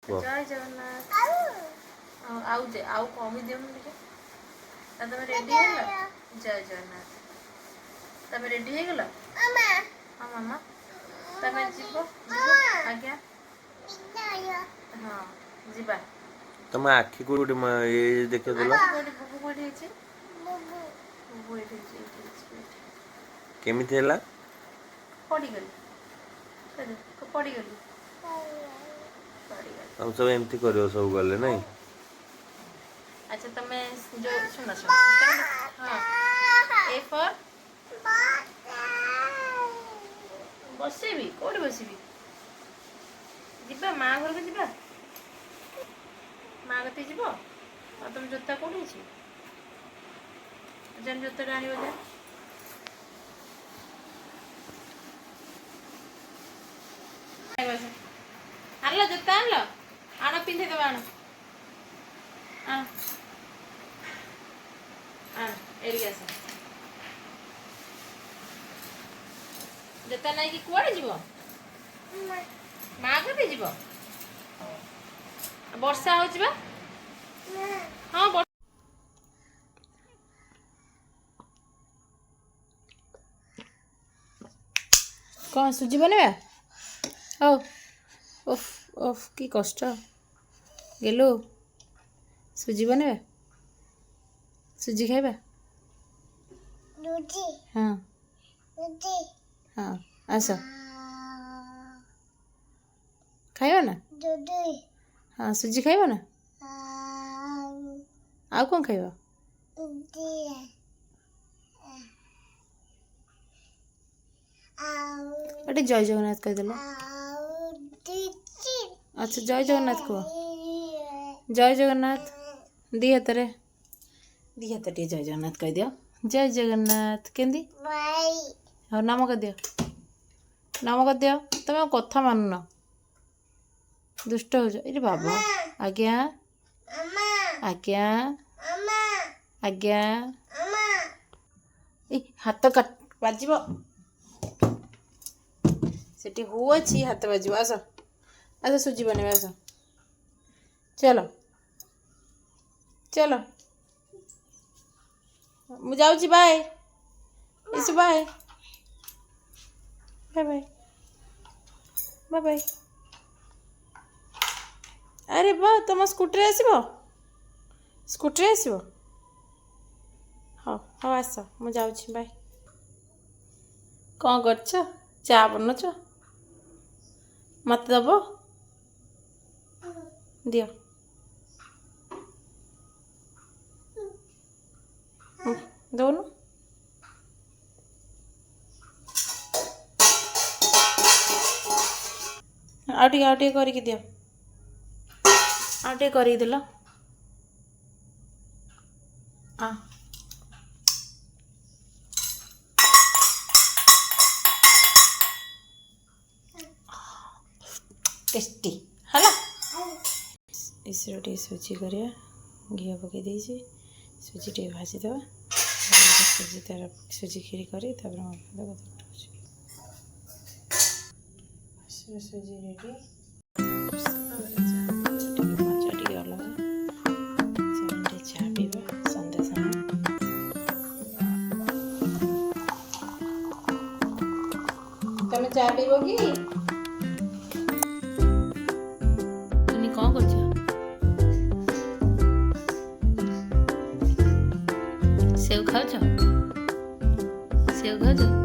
जय जगन्नाथ आउ कमी दियो मुझे तुम रेडी है जय जगन्नाथ तुम रेडी है गला हाँ मामा तुम जीव आज्ञा हाँ जीवा तुम आखि को ये देखे देला बुबू कोठी है बुबू एठी केमिति हैला पड़ी गली पड़ी गली हम सब एमती करियो सब गले नहीं। अच्छा तमे जो सुनो सुनो हां ए फॉर बसेबी कोठी बसेबी जिबा मां घर को जिबा मां गते जिबो आ तुम जोता कोठी छी जन जोता रानी बजा आनला जोता आनला आना पिंधे दबा आना एरिया से जोता नहीं कि कुआड़े जीव माँ कते जीव वर्षा हो हाँ कौन सुजी बने ओ ओफ ओफ की कष्ट गेलो सुजी बने सुजी खाइबा हाँ हाँ आस खाइबा ना हाँ सुजी खाइबा ना आउ कौन खाइबा अरे जय जगन्नाथ कहीदेल अच्छा जय जगन्नाथ कह जय जगन्नाथ दी हाथ टे जय जगन्नाथ कह दियो जय जगन्नाथ केंदी हाँ नाम कर दियो तुम कथा मानुन दुष्ट हो जाए बाबा आज्ञा आज्ञा आज्ञा हाथ काट बाजिब सेठी हु अच्छी हाथ बाजिब आस आस सुजी बने आस चलो चलो मु जाऊँ बाय इस bye bye bye bye bye अरे बा तुम स्कूटी आसब हाँ हाँ आस मु जाऊँ बाय कौन कर चा बनच मत दब दियो दौनु आउ टे करके दियो आउ टे कर देल टेस्टी है इसरो सुजी कर घी पकई दे सुजी टे भाजीद सुजी तार सुजी खीरी कर सुजी रेडी मजा टे अलग चा पीवा सन्ध्या समय तुम चा पीब कि कौन कर सेव खाओ सेव खाओ